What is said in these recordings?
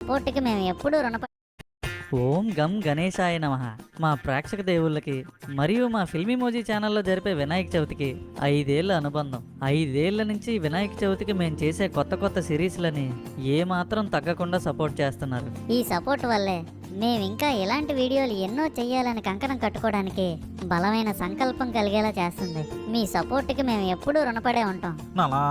సపోర్ట్కి మేము ఎప్పుడూ రుణపడి. ఓం గం గణేశాయ నమః. మా ప్రేక్షక దేవుళ్ళకి మరియు మా ఫిల్మీమోజీ ఛానల్లో జరిపే వినాయక చవితికి 5 ఏళ్ల అనుబంధం. 5 ఏళ్ల నుంచి వినాయక చవితికి మేము చేసే కొత్త కొత్త సిరీస్లని ఏమాత్రం తగ్గకుండా సపోర్ట్ చేస్తున్నారు. ఈ సపోర్ట్ వల్లే మేము ఇంకా ఇలాంటి వీడియోలు ఎన్నో చెయ్యాలని కంకణం కట్టుకోవడానికి బలమైన సంకల్పం కలిగేలా చేస్తుంది. మీ సపోర్ట్కి మేము ఎప్పుడూ రుణపడే ఉంటాం. నానా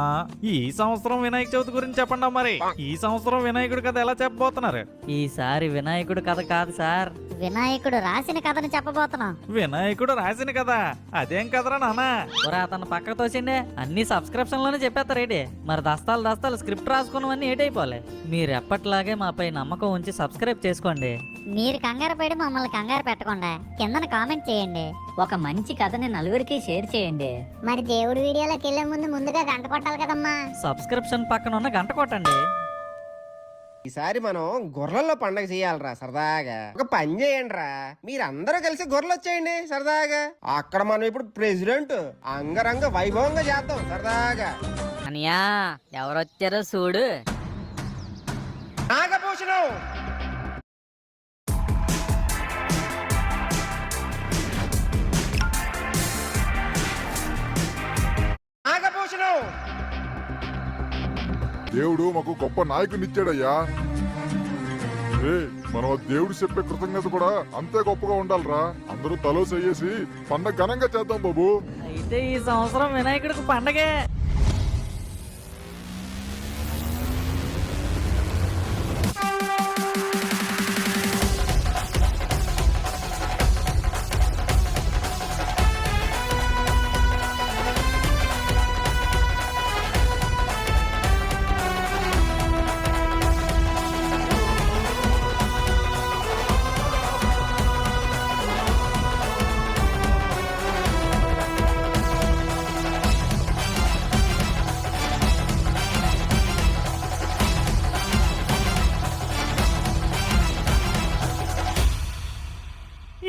ఈ సంవత్సరం వినాయక చవితి గురించి చెప్పండి. మరి ఈ సంవత్సరం వినాయకుడి కథ ఎలా చెప్పబోతున్నారు? ఈసారి వినాయకుడు కథ కాదు సార్, వినాయకుడు రాసిన కథను చెప్పబోతున్నాం. వినాయకుడు రాసిన కదా, అదేం కదరా నానా? అతను పక్కకు తోసిండే అన్ని సబ్స్క్రిప్షన్లోనే చెప్పేస్తారేటి. మరి దస్తాలు స్క్రిప్ట్ రాసుకున్నవన్నీ ఏటైపోలే. మీరు ఎప్పట్లాగే మాపై నమ్మకం ఉంచి సబ్స్క్రైబ్ చేసుకోండి. మీరు కంగారు పడి మమ్మల్ని కంగారు పెట్టకుండా కిందన కామెంట్ చేయండి. ఒక మంచి కథని నలుగురికి షేర్ చేయండి. మరి దేవుడి వీడియోలోకి వెళ్లే ముందుగా గంట కొట్టాలి కదమ్మా. సబ్స్క్రిప్షన్ పక్కన ఉన్న గంట కొట్టండి. ఈసారి మనం గొర్రెల్లో పండగ చేయాలరా సరదాగా. ఒక పని చేయండి రా, మీరందరూ కలిసి గొర్రెలు వచ్చేయండి సరదాగా. అక్కడ మనం ఇప్పుడు ప్రెసిడెంట్ అంగరంగ వైభవంగా చేద్దాం సరదాగా. అనియా ఎవరొచ్చారో చూడు. నాగభూషణం నాగభూషణం దేవుడు మాకు గొప్ప నాయకునిచ్చాడయ్యా. మనం దేవుడు చెప్పే కృతజ్ఞత కూడా అంతే గొప్పగా ఉండాలిరా. అందరూ తలో చేసి పండగ ఘనంగా చేద్దాం బాబు. అయితే ఈ సంవత్సరం వినాయకుడికి పండగే.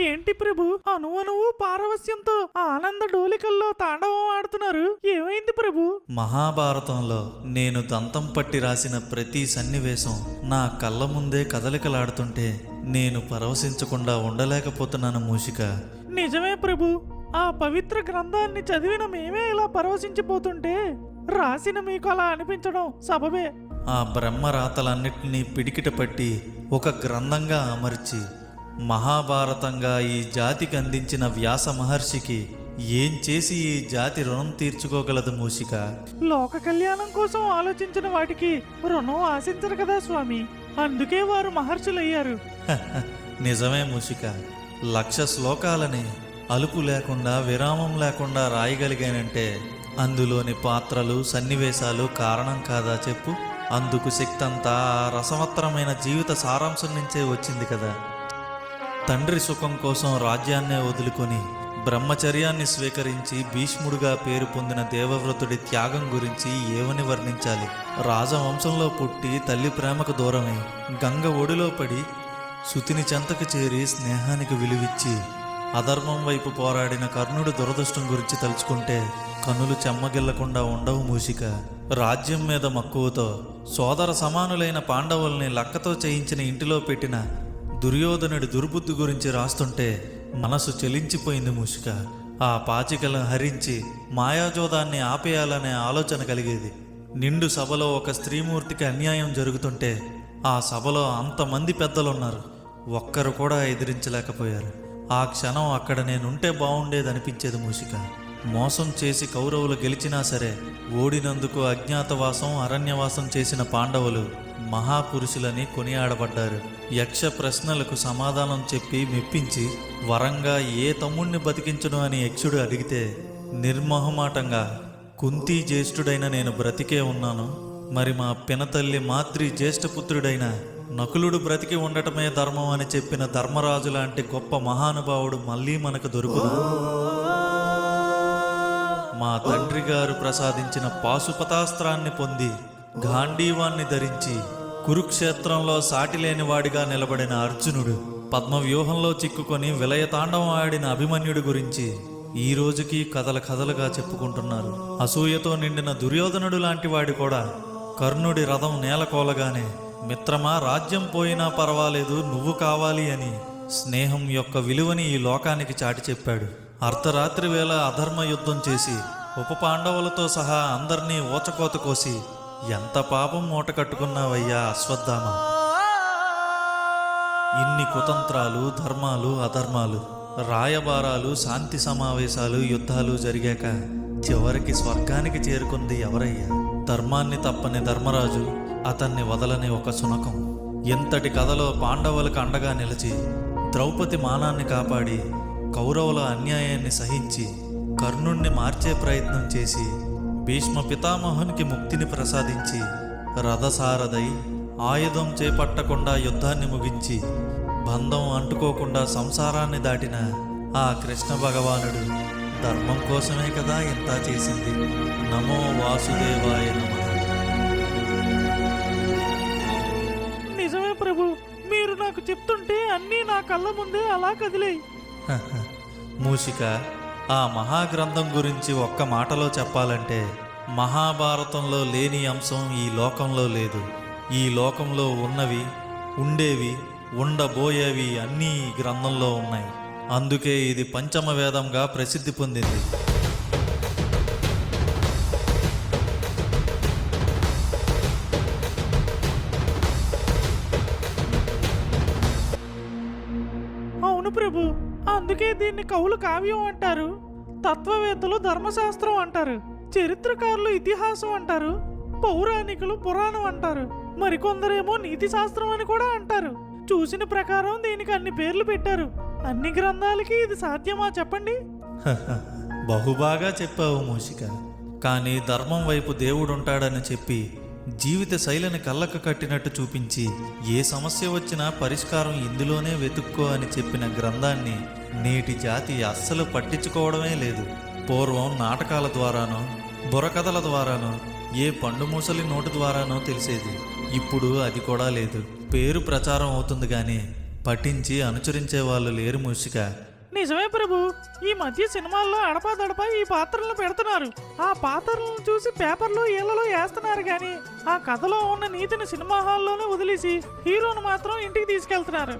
ఏంటి ప్రభు, అనువనువు పారవస్యంతో ఆనంద డోలికల్లో తాండవం ఆడుతున్నారు? ఏమైంది ప్రభు? మహాభారతంలో నేను దంతం పట్టి రాసిన ప్రతి సన్నివేశం నా కళ్ళ ముందే కదలికలాడుతుంటే నేను పరవశించకుండా ఉండలేకపోతున్నాను మూషిక. నిజమే ప్రభు, ఆ పవిత్ర గ్రంథాన్ని చదివిన మేమే ఇలా పరవశించిపోతుంటే రాసిన మీకు అలా అనిపించడం సబబే. ఆ బ్రహ్మరాతలన్నిటినీ పిడికిట పట్టి ఒక గ్రంథంగా అమర్చి మహాభారతంగా ఈ జాతికి అందించిన వ్యాస మహర్షికి ఏం చేసి ఈ జాతి రుణం తీర్చుకోగలదు మూషిక? లోక కళ్యాణం కోసం ఆలోచించిన వాటికి రుణం ఆశించరు కదా స్వామి, అందుకే వారు మహర్షులయ్యారు. నిజమే మూషిక, 1,00,000 శ్లోకాలని అలుపు లేకుండా విరామం లేకుండా రాయగలిగానంటే అందులోని పాత్రలు సన్నివేశాలు కారణం కాదా చెప్పు? అందుకు శక్తి అంతా రసవత్తరమైన జీవిత సారాంశం నుంచే వచ్చింది కదా. తండ్రి సుఖం కోసం రాజ్యాన్నే వదులుకొని బ్రహ్మచర్యాన్ని స్వీకరించి భీష్ముడుగా పేరు పొందిన దేవవ్రతుడి త్యాగం గురించి ఏమని వర్ణించాలి? రాజవంశంలో పుట్టి తల్లి ప్రేమకు దూరమై గంగ ఒడిలో పడి సుతిని చెంతకు చేరి స్నేహానికి విలువిచ్చి అధర్మం వైపు పోరాడిన కర్ణుడి దురదృష్టం గురించి తలుచుకుంటే కన్నులు చెమ్మగిల్లకుండా ఉండవు మూషిక. రాజ్యం మీద మక్కువతో సోదర సమానులైన పాండవుల్ని లక్కతో చేయించిన ఇంటిలో పెట్టిన దుర్యోధనుడి దుర్బుద్ధి గురించి రాస్తుంటే మనసు చెలించిపోయింది మూషిక. ఆ పాచికలను హరించి మాయాజోదాన్ని ఆపేయాలనే ఆలోచన కలిగేది. నిండు సభలో ఒక స్త్రీమూర్తికి అన్యాయం జరుగుతుంటే ఆ సభలో అంతమంది పెద్దలున్నారు, ఒక్కరు కూడా ఎదిరించలేకపోయారు. ఆ క్షణం అక్కడ నేనుంటే బాగుండేదనిపించేది మూషిక. మోసం చేసి కౌరవులు గెలిచినా సరే ఓడినందుకు అజ్ఞాతవాసం అరణ్యవాసం చేసిన పాండవులు మహాపురుషులని కొనియాడబడ్డారు. యక్ష ప్రశ్నలకు సమాధానం చెప్పి మెప్పించి వరంగా ఏ తమ్ముణ్ణి బతికించను అని యక్షుడు అడిగితే నిర్మోహమాటంగా కుంతీ జ్యేష్ఠుడైన నేను బ్రతికే ఉన్నాను, మరి మా పినతల్లి మాద్రి జ్యేష్ఠపుత్రుడైన నకులుడు బ్రతికి ఉండటమే ధర్మం అని చెప్పిన ధర్మరాజు లాంటి గొప్ప మహానుభావుడు మళ్ళీ మనకు దొరుకుదు. మా తండ్రి గారు ప్రసాదించిన పాశుపతాస్త్రాన్ని పొంది గాంధీవాన్ని ధరించి కురుక్షేత్రంలో సాటిలేని వాడిగా నిలబడిన అర్జునుడు, పద్మవ్యూహంలో చిక్కుకొని విలయతాండవం ఆడిన అభిమన్యుడి గురించి ఈ రోజుకి కథలుగా చెప్పుకుంటున్నారు. అసూయతో నిండిన దుర్యోధనుడు లాంటి వాడి కూడా కర్ణుడి రథం నేలకోలగానే మిత్రమా, రాజ్యం పోయినా పర్వాలేదు, నువ్వు కావాలి అని స్నేహం యొక్క విలువని ఈ లోకానికి చాటి చెప్పాడు. అర్ధరాత్రి వేళ అధర్మ యుద్ధం చేసి ఉప పాండవులతో సహా అందర్నీ ఊచకోత కోసి ఎంత పాపం మూట కట్టుకున్నావయ్యా అశ్వత్థామ. ఇన్ని కుతంత్రాలు, ధర్మాలు, అధర్మాలు, రాయబారాలు, శాంతి సమావేశాలు, యుద్ధాలు జరిగాక చివరికి స్వర్గానికి చేరుకుంది ఎవరయ్యా? ధర్మాన్ని తప్పని ధర్మరాజు, అతన్ని వదలని ఒక శునకం. ఎంతటి కథలో పాండవులకు అండగా నిలిచి ద్రౌపది మానాన్ని కాపాడి కౌరవుల అన్యాయాన్ని సహించి కర్ణుణ్ణి మార్చే ప్రయత్నం చేసి భీష్మ పితామహునికి ముక్తిని ప్రసాదించి రథసారథై ఆయుధం చేపట్టకుండా యుద్ధాన్ని ముగించి బంధం అంటుకోకుండా సంసారాన్ని దాటిన ఆ కృష్ణ భగవానుడు ధర్మం కోసమే కదా ఇంత చేసింది. నమో వాసుదేవాయ నమః. నిజమే ప్రభు, మీరు నాకు చెప్తుంటే అన్నీ నా కళ్ళ ముందే అలా కదిలేయి. మూషిక, ఆ మహాగ్రంథం గురించి ఒక్క మాటలో చెప్పాలంటే మహాభారతంలో లేని అంశం ఈ లోకంలో లేదు. ఈ లోకంలో ఉన్నవి, ఉండేవి, ఉండబోయేవి అన్నీ ఈ గ్రంథంలో ఉన్నాయి. అందుకే ఇది పంచమ వేదంగా ప్రసిద్ధి పొందింది. అవును ప్రభు, అందుకే దీన్ని కవులు కావ్యం అంటారు, తత్వవేత్తలు ధర్మశాస్త్రం అంటారు, చరిత్రకారులు ఇతిహాసం అంటారు, పౌరాణికులు పురాణం అంటారు, మరికొందరేమో నీతి శాస్త్రం అని కూడా అంటారు. చూసిన ప్రకారం దీనికి అన్ని పేర్లు పెట్టారు. అన్ని గ్రంథాలకి ఇది సాధ్యమా చెప్పండి? బహుబాగా చెప్పావు మూషిక. కానీ ధర్మం వైపు దేవుడుంటాడని చెప్పి జీవిత శైలిని కళ్ళకు కట్టినట్టు చూపించి ఏ సమస్య వచ్చినా పరిష్కారం ఇందులోనే వెతుక్కో అని చెప్పిన గ్రంథాన్ని నేటి జాతి అస్సలు పట్టించుకోవడమే లేదు. పూర్వం నాటకాల ద్వారానో, బుర్రకథల ద్వారానో, ఏ పండు మూసలి నోటు ద్వారానో తెలిసేది. ఇప్పుడు అది కూడా లేదు. పేరు ప్రచారం అవుతుంది కానీ పఠించి అనుసరించే వాళ్ళు లేరు మూషిక. నిజమే ప్రభు, ఈ మధ్య సినిమాల్లో అడపాదడపా ఈ పాత్రలను పెడుతున్నారు. ఆ పాత్రలను చూసి పేపర్లో ఏళ్లలో వేస్తున్నారు కానీ ఆ కథలో ఉన్న నీతిని సినిమా హాల్లోనే వదిలేసి హీరోను మాత్రం ఇంటికి తీసుకెళ్తున్నారు.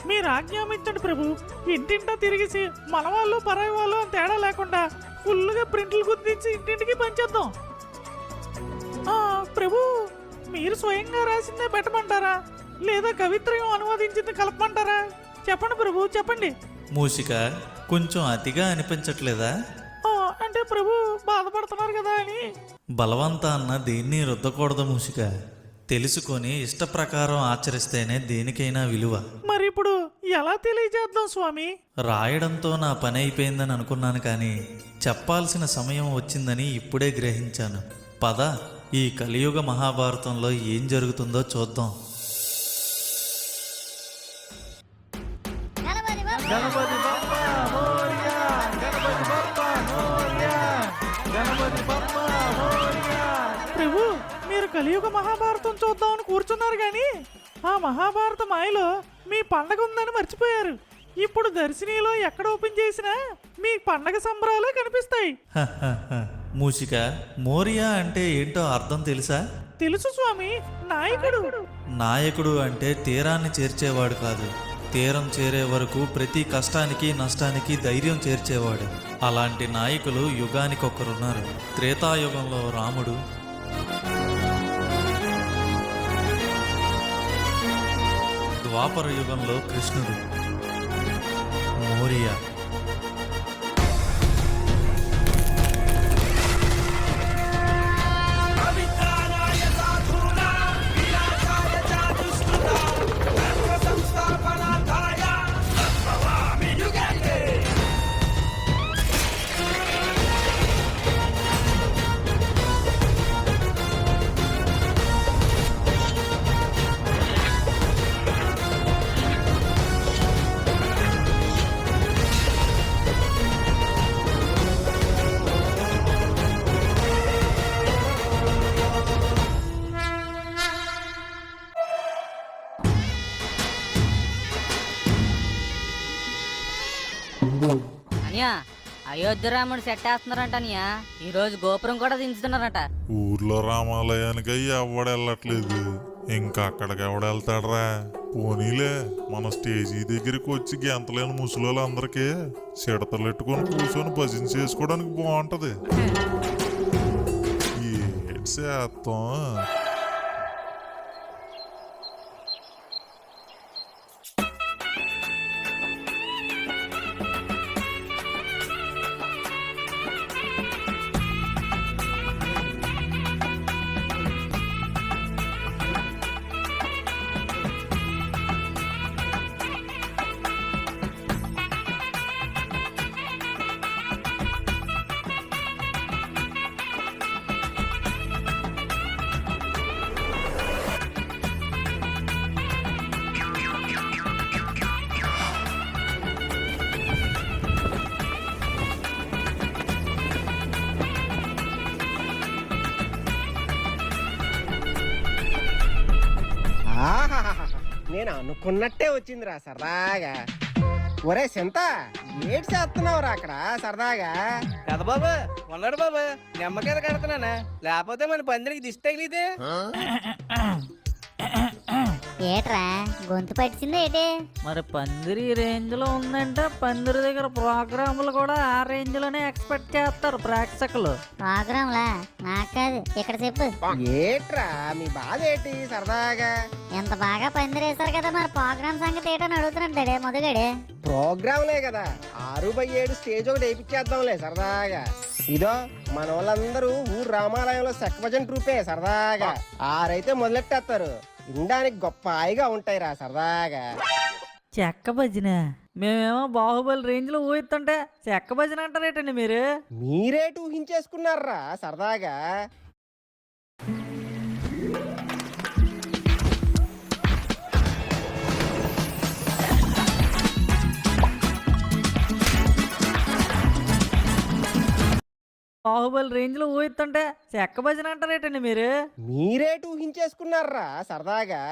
మీరు ఆజ్ఞాపించండి ప్రభు, ఇంటింటా తిరిగేసి మన వాళ్ళు పరాయి వాళ్ళు అని తేడా లేకుండా ఫుల్గా ప్రింట్లు గుర్తించి ఇంటింటికి పంచేద్దాం. ప్రభు, మీరు స్వయంగా రాసిందే పెట్టమంటారా లేదా కవిత్రయం అనువాదించింది కలపమంటారా? చెప్పండి ప్రభు, చెప్పండి. మూషిక, కొంచెం అతిగా అనిపించట్లేదా? అంటే ప్రభు బాధపడుతున్నారు కదా అని. బలవంత అన్న దేన్ని రుద్దకూడదు మూషిక. తెలుసుకొని ఇష్ట ప్రకారం ఆచరిస్తేనే దేనికైనా విలువ. మరి ఇప్పుడు ఎలా తెలియజేద్దాం స్వామి? రాయడంతో నా పని అయిపోయిందని అనుకున్నాను కానీ చెప్పాల్సిన సమయం వచ్చిందని ఇప్పుడే గ్రహించాను. పద, ఈ కలియుగ మహాభారతంలో ఏం జరుగుతుందో చూద్దాం. గణపతి బప్ప మోరియా, గణపతి బప్ప మోరియా, గణపతి బప్ప మోరియా. ప్రభు, మీరు కలియుగ మహాభారతం చూద్దామని కూర్చున్నారు కానీ ఆ మహాభారత మాయలో మీ పండగ ఉందని మర్చిపోయారు. ఇప్పుడు దర్శినిలో ఎక్కడ ఓపెన్ చేసినా మీ పండగ సంబరాలే కనిపిస్తాయి. మూషిక, మోరియా అంటే ఏంటో అర్థం తెలుసా? తెలుసు స్వామి, నాయకుడు. నాయకుడు అంటే తీరాన్ని చేర్చేవాడు కాదు, తీరం చేరే వరకు ప్రతి కష్టానికి నష్టానికి ధైర్యం చేర్చేవాడు. అలాంటి నాయకులు యుగానికొకరున్నారు. త్రేతాయుగంలో రాముడు, ద్వాపర యుగంలో కృష్ణుడు, మోరియా. అనియా, అయోధ్య రాముడు సెట్ వేస్తున్నారంట అనియా. ఈ రోజు గోపురం కూడా దించుతున్నారట. ఊర్లో రామాలయానికి ఎవడెళ్ళట్లేదు, ఇంకా అక్కడికి ఎవడెళ్తాడ్రా? పోనీలే, మన స్టేజీ దగ్గరికి వచ్చి గెంతలేని ముసలోళ్ళందరికీ సిడతలు ఎట్టుకొని కూర్చొని భజన చేసుకోవడానికి బాగుంటది. ఏడ్సేత్తం. ఆహాహాహా. నేను అనుకున్నట్టే వచ్చిందిరా సరదాగా. ఒరే సింత, ఏడ్ చేస్తున్నావురా అక్కడ సరదాగా? కదా బాబా, ఉన్నాడు బాబా, నిమ్మకాయ కడుతున్నానా, లేకపోతే మన పందిరికి దిష్టి తగిలితే. ఏట్రా గొంతు పట్టింది ఏంటి? మరి పందిరి రేంజ్ లో ఉందంటే పందిరి దగ్గర ప్రోగ్రాములు కూడా ఆ రేంజ్ లోనే ఎక్స్పెక్ట్ చేస్తారు ప్రేక్షకులు. ప్రోగ్రాంలా? నాకు కాదు, ఇక్కడ చెప్పు. ఏట్రా మీ బాధ ఏంటి సరదాగా? ఎంత బాగా పందిరేశారు కదా, మరి ప్రోగ్రామ్ సంగతి ఏంటని అడుగుతున్నాడు మొదగడే. ప్రోగ్రాంలే కదా, 6x7 స్టేజ్ ఒకటి వేయించేద్దాంలే సరదాగా. ఇదో మన వాళ్ళందరూ ఊరు రామాలయంలో సెక్కభజన్ ట్రూపే సరదాగా. ఆరైతే మొదలెట్టేస్తారు, వినడానికి గొప్ప హాయిగా ఉంటాయిరా సరదాగా. చెక్క భజన? మేమేమో బాహుబలి రేంజ్ లో ఊహిస్తుంటే చెక్క భజన అంటారేటండి మీరు? మీరేటు ఊహించేసుకున్నారా సరదాగా? బాహుబలి రేంజ్ లో ఊహిస్తుంటే చెక్క భజన అంటారేటండి మీరు? మీరేటు ఊహించేసుకున్నారా సరదాగా?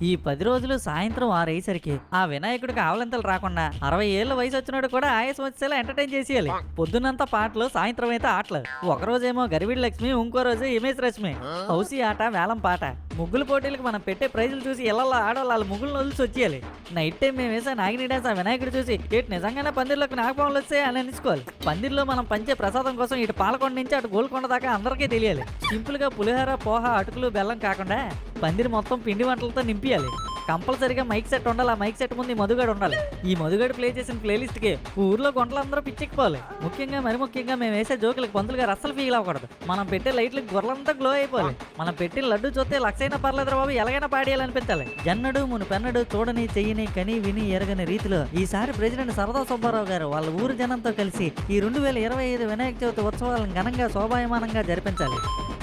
ఈ 10 రోజులు సాయంత్రం 6 అయ్యేసరికి ఆ వినాయకుడికి ఆవలింతలు రాకుండా 60 ఏళ్ల వయసు వచ్చినాడు కూడా ఆయాసం వచ్చేలా ఎంటర్టైన్ చేసేయాలి. పొద్దున్నంతా పాటలు, సాయంత్రం అయితే ఆటలు. ఒక రోజేమో గరివిడి లక్ష్మి, ఇంకో రోజు ఇమేజ్ రశ్మి. హౌసీ ఆట, వేలం పాట. ముగ్గుల పోటీలకు మనం పెట్టే ప్రైజులు చూసి ఇళ్లలో ఆడవాళ్ళు వాళ్ళ ముగ్గులు వదిలిసి వచ్చేయాలి. నైట్ టైం మేము వేసే నాగిని డాన్స్ ఆ వినాయకుడు చూసి ఏటి నిజంగానే పందిర్లోకి నాగపాములు వచ్చాయి అని అనిసుకోవాలి. పందిర్లో మనం పంచే ప్రసాదం కోసం ఇటు పాలకొండ నుంచి అటు గోల్కొండ దాకా అందరికీ తెలియాలి. సింపుల్ గా పులిహోర, పోహ, అటుకులు, బెల్లం కాకుండా పందిరి మొత్తం పిండి వంటలతో నింపియాలి. కంపల్సరీగా మైక్ సెట్ ఉండాలి. ఆ మైక్ సెట్ ముందు ఈ మధుగాడు ఉండాలి. ఈ మధుగాడు ప్లే చేసిన ప్లేలిస్ట్ కి ఊర్లో గొంటలందరూ పిచ్చెక్కిపోవాలి. ముఖ్యంగా మేము వేసే జోకులకు పంతులు గారు అస్సలు ఫీల్ అవ్వకూడదు. మనం పెట్టే లైట్లకు గొర్రెలంతా గ్లో అయిపోవాలి. మనం పెట్టిన లడ్డు చూస్తే లక్షైనా పర్లేదు బాబు, ఎలాగైనా పాడేయాలనిపించాలి. జన్నడు మునుపెన్నడు చూడని చెయ్యని కని విని ఎరగని రీతిలో ఈసారి ప్రెసిడెంట్ సరదా సుబ్బారావు గారు వాళ్ళ ఊరు జనంతో కలిసి ఈ 2025 వినాయక చవితి ఉత్సవాలను ఘనంగా శోభాయమానంగా జరిపించాలి.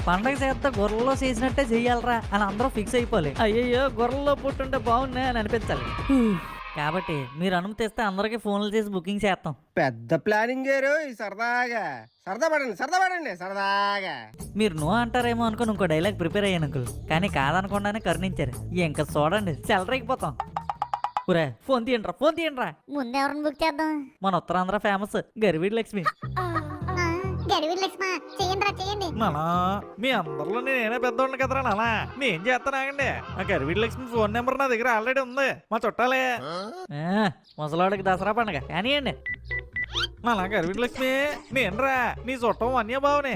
పండగ చేత గొర్రెల్లో చేసినట్టే చెయ్యాలరా అని అందరూ ఫిక్స్ అయిపోవాలి. అయ్యయ్యో గొర్రెల్లో పుట్టుంటే బాగున్నాయి అని అనిపించాలి. కాబట్టి మీరు అనుమతిస్తే అందరికీ ఫోన్లు చేసి బుకింగ్ చేస్తాం. పెద్ద ప్లానింగ్ ఈ సరదాగా. సరదా పడండి సరదాగా. మీరు నో అంటారేమో అనుకుని ఇంకో డైలాగ్ ప్రిపేర్ అయ్యాను అంకుల్, కానీ కాదనకుండానే కరుణించారు. ఇంకా చూడండి చెలరైపోతాం. ఊరే ఫోన్ తీయండిరా. ముందెవరిని బుక్ చేద్దాం? మన ఉత్తరాంధ్ర ఫేమస్ గరివిడి లక్ష్మి. చేయండి. నానా, మీ అందరిలో నేనే పెద్దోడిని కదరా నానా. నేను చేస్తానాగండి. ఆ గరివిడి లక్ష్మి ఫోన్ నెంబర్ నా దగ్గర ఆల్రెడీ ఉంది, మా చుట్టాలే. ముసలాడికి దసరా పండుగ కానివ్వండి. నానా గరివిడి లక్ష్మి నేనరా, నీ చుట్టం వన్య బావనే.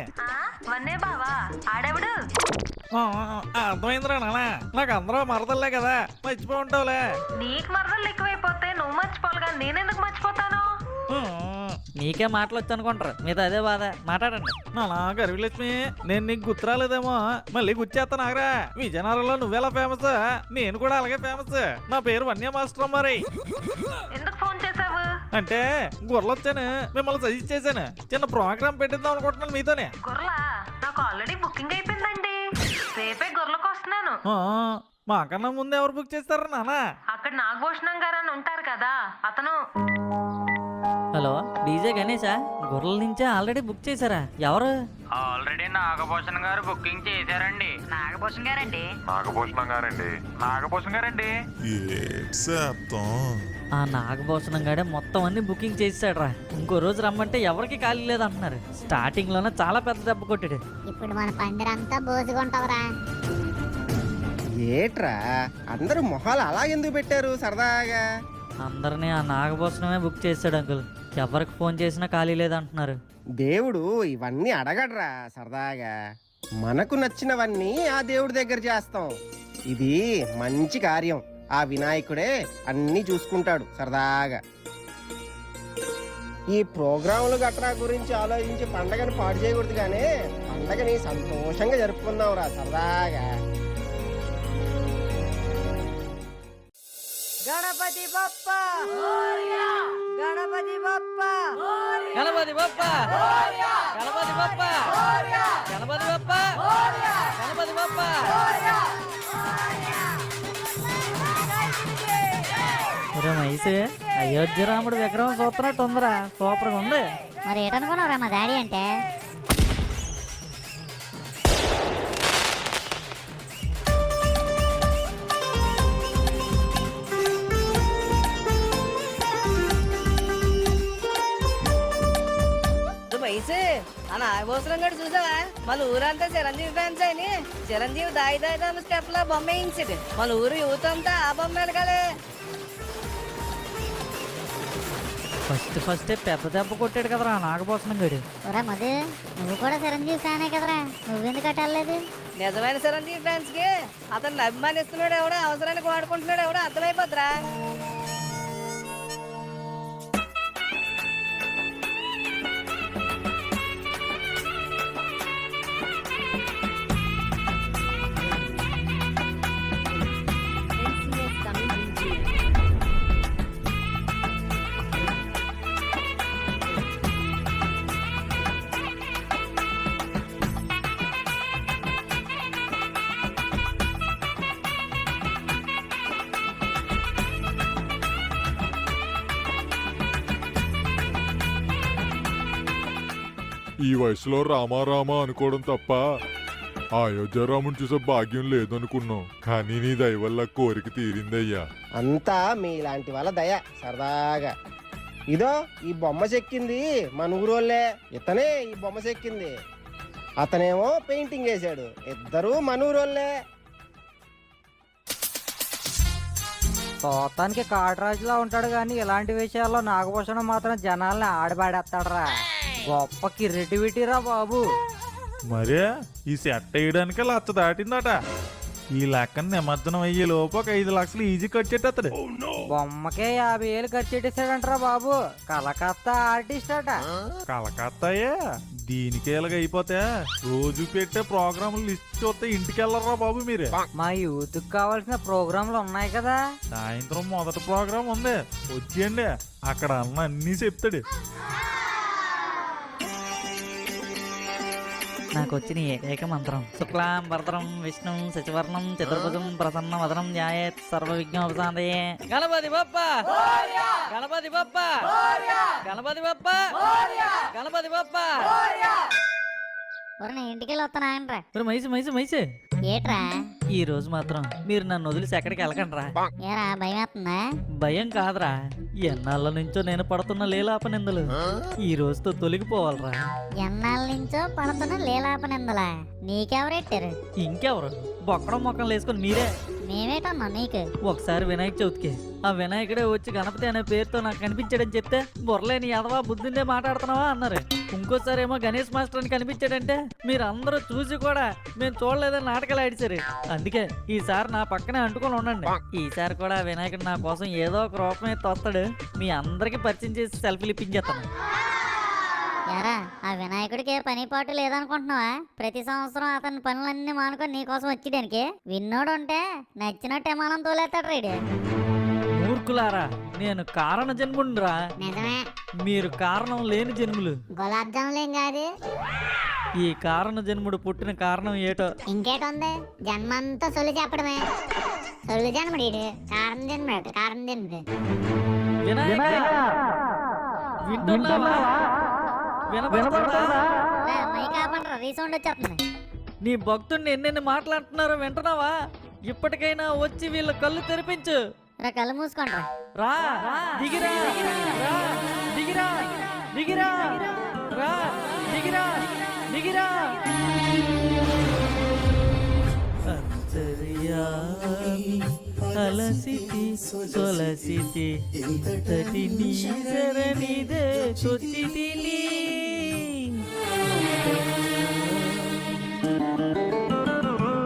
అర్థమైందిరా నానా, నాకు అందరూ మరదల్లే కదా, మర్చిపో ఉంటావులే. నీకు మరదలు ఎక్కువైపోతే నువ్వు మర్చిపోవాలి కానీ నేనెందుకు మర్చిపోతాను? నీకే మాటలు వచ్చి అనుకుంటారు, మీతో అదే బాధ. మాట్లాడండి. నానా గరివిలక్ష్మి, నేను నీకు గుర్తురాలేదేమో, మళ్ళీ గుర్చేస్తాను ఆగరా. విజయనగరంలో నువ్వెలా ఫేమస్, నేను కూడా అలాగే ఫేమస్. నా పేరు వన్య మాస్టర్ మరి. ఎందుకు ఫోన్ చేసావు? అంటే గొర్రెలు వచ్చాను, మిమ్మల్ని సజెస్ట్ చేశాను. చిన్న ప్రోగ్రామ్ పెట్టిద్దాం అనుకుంటున్నాను మీతోనే. గొర్రెలా? నాకు ఆల్రెడీ బుకింగ్ అయిపోయిందండి. రేపే గొర్రెలకు వస్తున్నాను. మాకన్నా ముందు ఎవరు బుక్ చేస్తారా నానా? అక్కడ నాగభూషణం గారు అని ఉంటారు కదా, అతను. Hello DJ Ganesha? గొర్రెల నుంచే ఆల్రెడీ బుక్ చేశారా? ఎవరు? ఆల్రెడీ నాగభూషణ్ గారు బుకింగ్ చేశారండి. నాగభూషణ్ గారండి. నాగభూషణం గారండి. ఆ నాగభూషణం గాడే మొత్తం అన్ని బుకింగ్ చేసాడు. ఇంకో రోజు రమ్మంటే ఎవరికి ఖాళీ లేదంటున్నారు. స్టార్టింగ్ లోనే చాలా పెద్ద దెబ్బ కొట్టాడు. ఇప్పుడు మన పందిరంతా బోసుకుంటావరా. ఏట్రా అందరూ మొహాలు అలా ఎందుకు పెట్టారు సరదాగా? అందరినీ ఆ నాగభూషణమే బుక్ చేశాడు అంకుల్. ఎవరికి ఫోన్ చేసినా ఖాళీ లేదంటున్నారు. దేవుడు ఇవన్నీ అడగడ్రా సరదాగా. మనకు నచ్చినవన్నీ ఆ దేవుడి దగ్గర చేస్తాం. ఇది మంచి కార్యం. ఆ వినాయకుడే అన్నీ చూసుకుంటాడు సరదాగా. ఈ ప్రోగ్రాములు గట్రా గురించి ఆలోచించి పండగని పాడు చేయకూడదు, కానీ పండగని సంతోషంగా జరుపుకుందాం రా సరదాగా. గణపతి బప్ప గణపతి బప్ప గణపతి బప్ప గణపతి బప్ప గణపతి బప్ప గణపతి బప్ప. మైసే అయోధ్య రాముడు విగ్రహం చూస్తున్నట్టు ఉందిరా. సూపర్ గా ఉంది. మరి ఏటనుకున్నావురా మా డాడీ అంటే? వయసు ఆ నాగభూషణం గడు చూసావా? మన ఊరంతా చిరంజీవి ఫ్యాన్స్ అని చిరంజీవి దాయి దాయి స్టెప్ లో బొమ్మ వేయించాడు. మన ఊరు యూత్ అంతా ఆ బొమ్మ ఎడగాలి. ఫస్ట్ పెద్ద దెబ్బ కొట్టాడు కదరా నాగభూషణం గడు. ఒరే మధు, నువ్వు కూడా చిరంజీవి ఫ్యానే కదరా, నువ్వెందుకు అట్టలేదు? నిజమైన చిరంజీవి ఫ్యాన్స్ కి అతన్ని అభిమానిస్తున్నాడు ఎవడో, అవసరానికి వాడుకుంటున్నాడు ఎవడో అర్థమైపోద్రా. ఈ వయసులో రామారామా అనుకోవడం తప్ప అయోధ్య రాముని చూసే భాగ్యం లేదనుకున్నాం. కానీ నీ దయ వల్ల కోరిక తీరిందయ్యా. అంతా మీలాంటి వాళ్ళ దయ సరదాగా. ఇదో ఈ బొమ్మ చెక్కింది మన ఊరోళ్ళే. ఇతనే ఈ బొమ్మ చెక్కింది, అతనేమో పెయింటింగ్ వేసాడు. ఇద్దరు మన ఊరోళ్ళే. చూడటానికి కాటరాజులా ఉంటాడు కానీ ఇలాంటి విషయాల్లో నాగభూషణం మాత్రం జనాల్ని ఆడబాడేస్తాడరా. గొప్ప కిరెటివిటీరా బాబు. మరే ఈ సెట్ వేయడానికే లచ్చ దాటిందట. ఈ లెక్కన నిమజ్జనం అయ్యే లోపు ఒక 5 లక్షలు ఈజీ ఖర్చు పెట్టేస్తాడు. బొమ్మకే 50,000 ఖర్చు పెట్టేశాడంటారా బాబు. కలకత్తా ఆర్టిస్ట్ అట. కలకత్తాయే దీనికి అయిపోతే రోజు పెట్టే ప్రోగ్రాములు లిస్ట్ చూస్తే ఇంటికి వెళ్ళరా బాబు మీరే. మా యూత్ కావాల్సిన ప్రోగ్రాంలు ఉన్నాయి కదా. సాయంత్రం మొదటి ప్రోగ్రాం ఉంది, వచ్చేయండి. అక్కడ అన్న అన్నీ చెప్తాడు. నాకు వచ్చిన ఏకైక మంత్రం శుక్లాం వరదరం విష్ణు శశివర్ణం చతుర్భుజం ప్రసన్న వదనం న్యాయేత్ సర్వ విఘ్నోపశాంతయే. గణపతి బప్ప గణపతి బప్ప గణపతి బప్ప గణపతి బప్ప. ఒరే నేను ఇంటికి వెళ్ళి వస్తానా? మైసే ఏట్రా? ఈ రోజు మాత్రం మీరు నన్ను వదిలేసి ఎక్కడికి వెళ్ళకండి రా. ఏరా భయం వేస్తుందా? భయం కాదురా, ఎన్నాళ్ళ నుంచో నేను పడుతున్న లేలాపనిందలు ఈ రోజుతో తొలగిపోవాలరా. ఎన్నాళ్ళ నుంచో పడుతున్న లేలాపనిందలా నీకెవరెట్టారు? ఇంకెవరు? బొక్కడం మొక్కలు వేసుకొని మీరే. మేమేటన్నా నీకు? ఒకసారి వినాయక చవితికి ఆ వినాయకుడే వచ్చి గణపతి అనే పేరుతో నాకు కనిపించాడని చెప్తే బుర్రలేని ఎదవా బుద్ధిందే మాట్లాడుతున్నావా అన్నారు. ఇంకోసారి ఏమో గణేష్ మాస్టర్ అని కనిపించాడంటే మీరు అందరూ చూసి కూడా మేము చూడలేదని నాటకాలు ఆడిచారు. అందుకే ఈసారి నా పక్కనే అంటుకొని ఉండండి. ఈసారి కూడా వినాయకుడు నా కోసం ఏదో ఒక రూపమే తోస్తాడు. మీ అందరికి పరిచయం చేసి సెల్ఫీలు ఇప్పించేస్తాను. ఎరా ఆ వినాయకుడికి ఏ పని పాటు లేదనుకుంటున్నావా? ప్రతి సంవత్సరం అతని పనులన్నీ మానుకొని నీకోసం వచ్చేదానికి. విన్నోడు ఉంటే నచ్చినట్టు ఏమానం తోలేస్తాడు రేడు. మూర్ఖులారా, నేను కారణ జన్ముండ్రా. నిజమే, మీరు కారణం లేని జన్ములు. గులాబ్ జాములేం కాదు. ఈ కారణ జన్ముడు పుట్టిన కారణం ఏటో. ఇంకేటుంది? జన్మంతా సొల్లు చెప్పడమే. సొల్లు జన్ముడు కారణం జన్ముడు. వినాయక వింటున్నావా? వినపడుతుందా? మైక్ ఆపండి, రీసౌండ్ వచ్చేస్తుంది. నీ భక్తుడిని ఎన్నెన్ని మాట్లాడుతున్నారో వింటున్నావా? ఇప్పటికైనా వచ్చి వీళ్ళ కళ్ళు తెరిపించు. రా, కళ్ళు మూసుకోండి. రా దిగిరా, రా దిగిరా, దిగిరా, రా దిగిరా, దిగిరా. అంతర్యామి అలసితి సొలసితి ఇంతటి నీ శరణిదే చొచ్చితిని.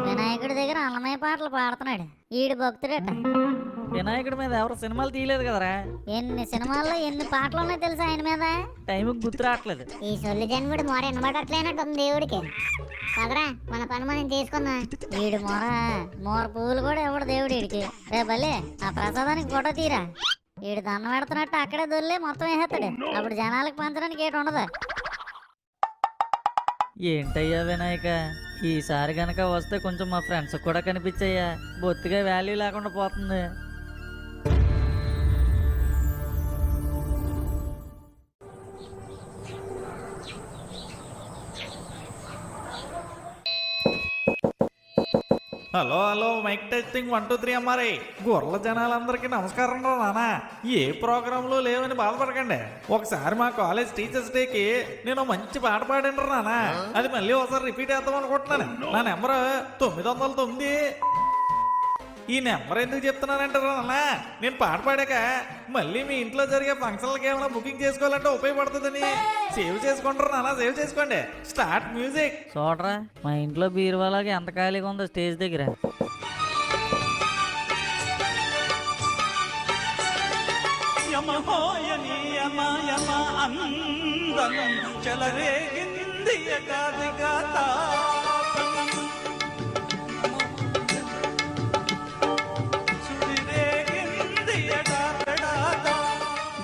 వినాయకుడి దగ్గర అన్నమయ్య పాటలు పాడుతున్నాడు. ఈడు భక్తుడట. వినాయకుడి మీద ఎవరు సినిమాలు తీయలేదు కదరా. ఎన్ని సినిమాల్లో ఎన్ని పాటలు ఉన్నాయి తెలుసా ఆయన మీద. టైంకి గుర్తు రావట్లేదు. ఈ సొల్లు జన్ముడు మొర వినబడట్లేనట్టుంది దేవుడికి. కదరా, మన పని మనం చేసుకుందాం. ఈడు మోర పువ్వులు కూడా ఇవ్వడు దేవుడు ఈడికి. రే బల్లే, ఆ ప్రసాదానికి ఫోటో తీరా. ఈడు దండం పెడుతున్నట్టు అక్కడే దొల్లి మొత్తం వేసేస్తాడు. అప్పుడు జనాలకు పంచడానికి ఏటి ఉండదు. ఏంటయ్యా వినాయక, ఈసారి గనక వస్తే కొంచెం మా ఫ్రెండ్స్ కూడా కనిపించయ్యా. బొత్తిగా వాల్యూ లేకుండా పోతుంది. హలో హలో, మైక్ టెస్టింగ్ 1 2 3 అమ్మారి. గొర్రెల జనాలందరికీ నమస్కారం రా నాన్న. ఏ ప్రోగ్రాంలు లేవని బాధపడకండి. ఒకసారి మా కాలేజ్ టీచర్స్ డేకి నేను మంచి పాట పాడాను రా నాన్న. అది మళ్ళీ ఒకసారి రిపీట్ చేద్దాం అనుకుంటున్నాను. నా నెంబర్ 909. ఈ నెంబర్ ఎందుకు చెప్తున్నానంటే రా నాన్న, నేను పాట పాడాక మళ్ళీ మీ ఇంట్లో జరిగే ఫంక్షన్లకి ఏమైనా బుకింగ్ చేసుకోవాలంటే ఉపయోగపడుతుందని. సేవ్ చేసుకుంటారు నాన్న, సేవ్ చేసుకోండి. Start music. చూడరా, మా ఇంట్లో బీరువాలాగా ఎంత ఖాళీగా ఉందో స్టేజ్ దగ్గర.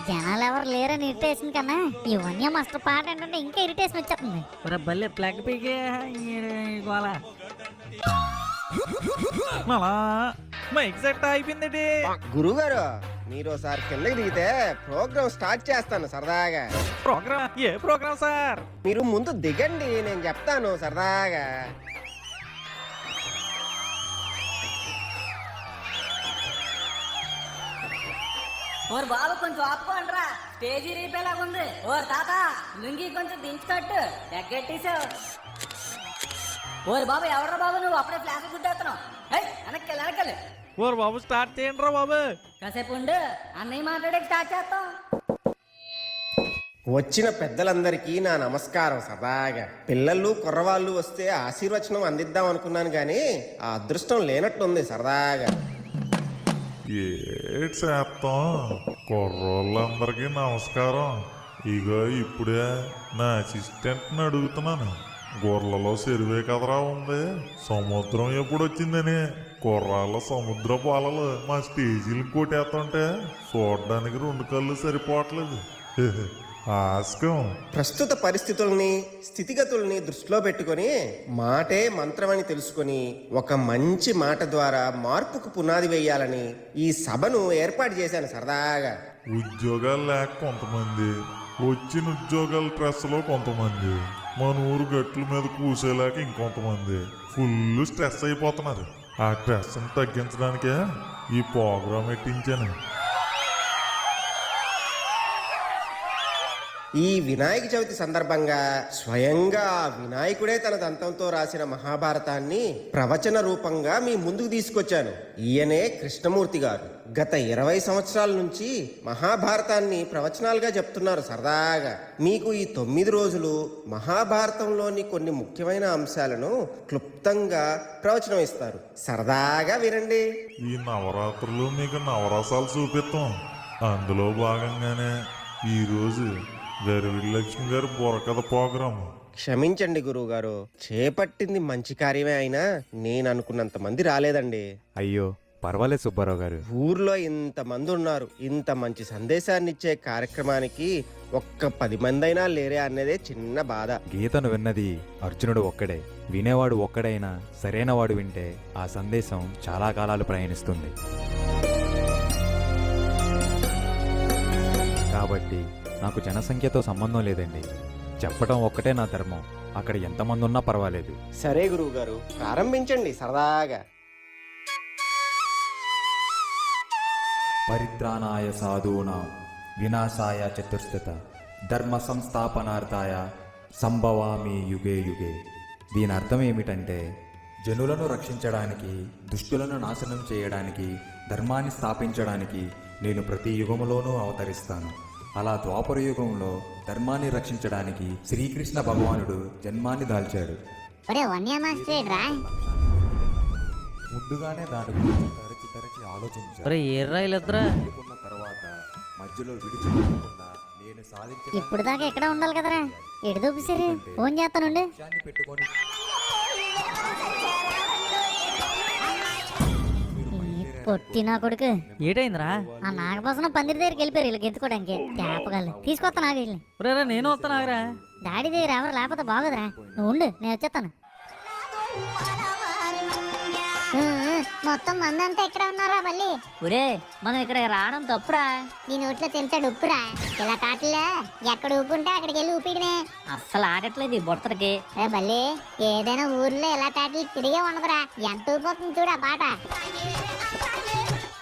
జనాలు ఎవరు లేరని ఇరిటేషన్ కన్నా ఈ వన్య మాస్టర్ పాట ఏంటంటే ఇంకా ఇరిటేషన్ వచ్చేస్తుంది. ఒరే బల్లే, ప్లగ్ పీకే గోలా. మైక్ సెట్ అయిపోయింది. గురుగారు, మీరు ఒకసారి కిందకి దిగితే ప్రోగ్రామ్ స్టార్ట్ చేస్తాను సరదాగా. ప్రోగ్రామ్? ఏ ప్రోగ్రామ్ సార్? మీరు ముందు దిగండి, నేను చెప్తాను సరదాగా. ఓరు బాబు కొంచెం ఆపుకోండిరా, స్టేజీ రీపేలాగుంది. ఓరు తాత, లుంగి కొంచెం దించుకట్టు, ఎగ్గట్టేసావు. ఓరు బాబు, ఎవడ్రా బాబు నువ్వు అప్పుడే ఫ్లాష్ గుడ్డేస్తున్నావు? వెనక్కి వెనకాలి. ఓరు బాబు, స్టార్ట్ చేయండి రా బాబు. కాసేపు ఉండు, అన్నయ్య మాట్లాడే స్టార్ట్ చేస్తాం. వచ్చిన పెద్దలందరికీ నా నమస్కారం సరదాగా. పిల్లలు కుర్రవాళ్ళు వస్తే ఆశీర్వచనం అందిద్దాం అనుకున్నాను కానీ ఆ అదృష్టం లేనట్టుంది సరదాగా. ఏటి చేస్తాం, కుర్రోళ్ళందరికీ నమస్కారం. ఇగో ఇప్పుడే నా అసిస్టెంట్ని అడుగుతున్నాను, గొర్రెలలో చెరువే కదరా ఉంది, సముద్రం ఎప్పుడు వచ్చిందని. కుర్రాళ్ళ సముద్రపు అలలు మా స్టేజీలు కొట్టేస్తుంటే చూడడానికి 2 కళ్ళు సరిపోవట్లేదు. ఆస్కం. ప్రస్తుత పరిస్థితుల్ని స్థితిగతుల్ని దృష్టిలో పెట్టుకొని మాటే మంత్రమని తెలుసుకొని ఒక మంచి మాట ద్వారా మార్పుకు పునాది వేయాలని ఈ సభను ఏర్పాటు చేశాను సరదాగా. ఉద్యోగాలు లేక కొంతమంది, వచ్చిన ఉద్యోగాల స్ట్రెస్లో కొంతమంది, మన ఊరు గట్ల మీద కూసేలాక ఇంకొంతమంది ఫుల్ స్ట్రెస్ అయిపోతున్నారు. ఆ స్ట్రెస్ని తగ్గించడానికే ఈ ప్రోగ్రాం ఎట్టించాను. ఈ వినాయక చవితి సందర్భంగా స్వయంగా వినాయకుడే తన దంతంతో రాసిన మహాభారతాన్ని ప్రవచన రూపంగా మీ ముందుకు తీసుకొచ్చాను. ఈయనే కృష్ణమూర్తి గారు. గత 20 సంవత్సరాల నుంచి మహాభారతాన్ని ప్రవచనాలుగా చెప్తున్నారు సరదాగా. మీకు ఈ 9 రోజులు మహాభారతంలోని కొన్ని ముఖ్యమైన అంశాలను క్లుప్తంగా ప్రవచనం ఇస్తారు. సరదాగా వినండి. ఈ నవరాత్రులు మీకు నవరసాలు చూపిస్తాం. అందులో భాగంగానే ఈరోజు గరివిడి లక్ష్మి గారు బుర్రకథ ప్రోగ్రాము. క్షమించండి గురువు గారు, చేపట్టింది మంచి కార్యమే అయినా నేను అనుకున్నంత మంది రాలేదండి. అయ్యో పర్వాలేదు సుబ్బారావు గారు. ఊర్లో ఇంతమంది ఉన్నారు, ఇంత మంచి సందేశాన్ని ఇచ్చే కార్యక్రమానికి ఒక్క 10 మంది అయినా లేరే అన్నదే చిన్న బాధ. గీతను విన్నది అర్జునుడు ఒక్కడే, వినేవాడు ఒక్కడైనా సరైన వాడు వింటే ఆ సందేశం చాలా కాలాలు ప్రయాణిస్తుంది. కాబట్టి నాకు జనసంఖ్యతో సంబంధం లేదండి. చెప్పడం ఒక్కటే నా ధర్మం. అక్కడ ఎంతమంది ఉన్నా పర్వాలేదు. సరే గురువు గారు, ప్రారంభించండి సరదాగా. పరిత్రాణాయ సాధూనాం వినాశాయ చతుర్స్థిత ధర్మ సంస్థాపనార్థాయ సంభవామి యుగే యుగే. దీని అర్థం ఏమిటంటే, జనులను రక్షించడానికి, దుష్టులను నాశనం చేయడానికి, ధర్మాన్ని స్థాపించడానికి నేను ప్రతి యుగములోనూ అవతరిస్తాను. అలా ద్వాపర యుగంలో ధర్మాన్ని రక్షించడానికి శ్రీకృష్ణ భగవానుడు జన్మాన్ని దాల్చాడు. ఒరే వన్య మాస్టర్ రా. ముందుగానే దాని గురించి తరచి ఆలోచించాను. ఒరే ఏర్రా వీళ్ళిద్దరా? అనుకున్న తర్వాత మధ్యలో విడిచిపెట్టకుండా నేను సాధించిన ఇప్పుడు దాకా ఎక్కడ ఉండాలి కదరా, ఎడు చూపిసిరి. ఫోన్ చేస్తానుండి. లక్ష్యాన్ని పెట్టుకొని పొట్టి నా కొడుకు. ఏటైందిరా? ఆ నాగభూషణం పందిరి దగ్గరికి వెళ్ళిపోయారు వీళ్ళకి ఎత్తుకోవడానికి. తేపగాలి తీసుకొస్తా నాకు వెళ్ళి. ఒరేరా నేను వస్తానాగరా. డాడీ దగ్గర ఎవరు లేకపోతే బాగోదురా. నువ్వు ఉండు, నేను వచ్చేస్తాను. మొత్తం మందంతా ఎక్కడ ఉన్నారా మళ్ళీ? ఒరే మనం ఇక్కడ రావడం తప్పురా. నీ నోట్లో చెంచాడు ఉప్పురా. ఇలా కాటలే ఎక్కడ ఊపుంటే అక్కడికి వెళ్ళి ఊపిడినే. అస్సలు ఆగట్లేదు ఈ బుడతడికి. రే బల్లి, ఏదైనా ఊర్లో ఇలా తాటలు తిరిగే ఉండదురా. ఎంత ఊపోతుంది చూడు ఆ పాట.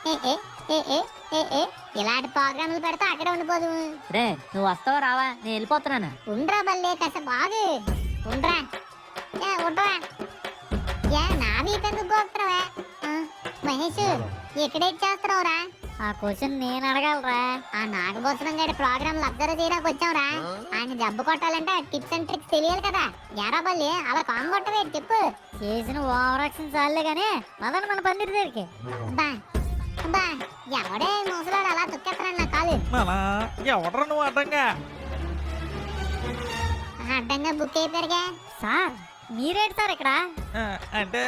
ఏ, ఏ, ఏ, ఏ, ఏ, ఏ. ఇలాంటి ప్రోగ్రాంలు పెడితే అక్కడే ఉండిపోదు. రే నువ్వు వస్తావా రావా? నేను వెళ్ళిపోతున్నాను. ఉండ్రా బల్లి, కాస్త బాగు ఉండ్రా. ఉండ్రా. ఏ నా వీకెందుకు గోపుతున్నావా? మహేష్, ఎక్కడే చేస్తున్నావురా? ఆ క్వశ్చన్ నేను అడగాలరా. ఆ నాగభూషణం గారి ప్రోగ్రాంలు అబ్జర్వ్ చేయడానికి వచ్చావురా. ఆయన దెబ్బ కొట్టాలంటే టిప్స్ అండ్ ట్రిక్స్ తెలియాలి కదా. ఎరా బల్లి, అలా కాంగ్ కొట్టవే చెప్పు. చేసిన ఓవర్ యాక్షన్ చాలే గానీ మదన మన పందిరి దగ్గరికి. బా బా, ఎవడే ముసలాడు అలా తొక్కేస్తాడు నా కాలు. నానా ఎవడరా నువ్వు అడ్డంగా? అడ్డంగా బుక్ అయిపోయారుగా. సార్ మీరేంటి సార్ ఇక్కడ? అంటే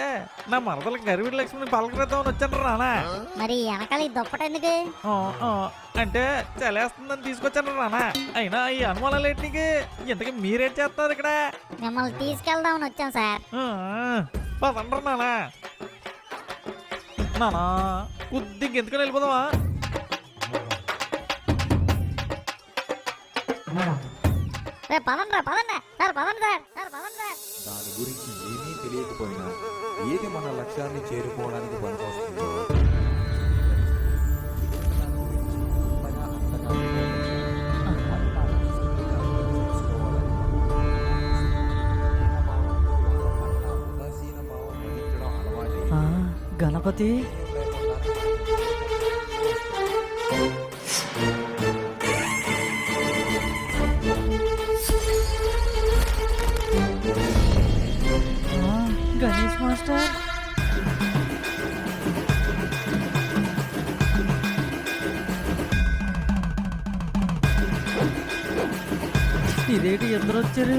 నా మరదల గరివిడి లక్ష్మిని పలకరిద్దామని వచ్చాను రానా. మరి వెనకాల ఈ దుప్పట ఎందుకు? అంటే చలేస్తుందని తీసుకొచ్చాను రానా. అయినా ఈ అనుమానాలు ఏంటి నీకు? ఇంతకీ మీరేం చేస్తున్నారు ఇక్కడ? మిమ్మల్ని తీసుకెళ్దామని వచ్చాం సార్. పదండ్రు నానా. నానా కొద్దిగా ఎందుకని వెళ్ళిపోదామా? పదండ్రా పదండి సార్, పదండి సార్, సార్ పదండి సార్. దాని గురించి ఏమీ తెలియకపోయినా ఏది మన లక్ష్యాన్ని చేరుకోవడానికి పనికొస్తుందో గణపతి గణేష్ మాస్టర్. ఇదేంటి ఎదురు వచ్చారు?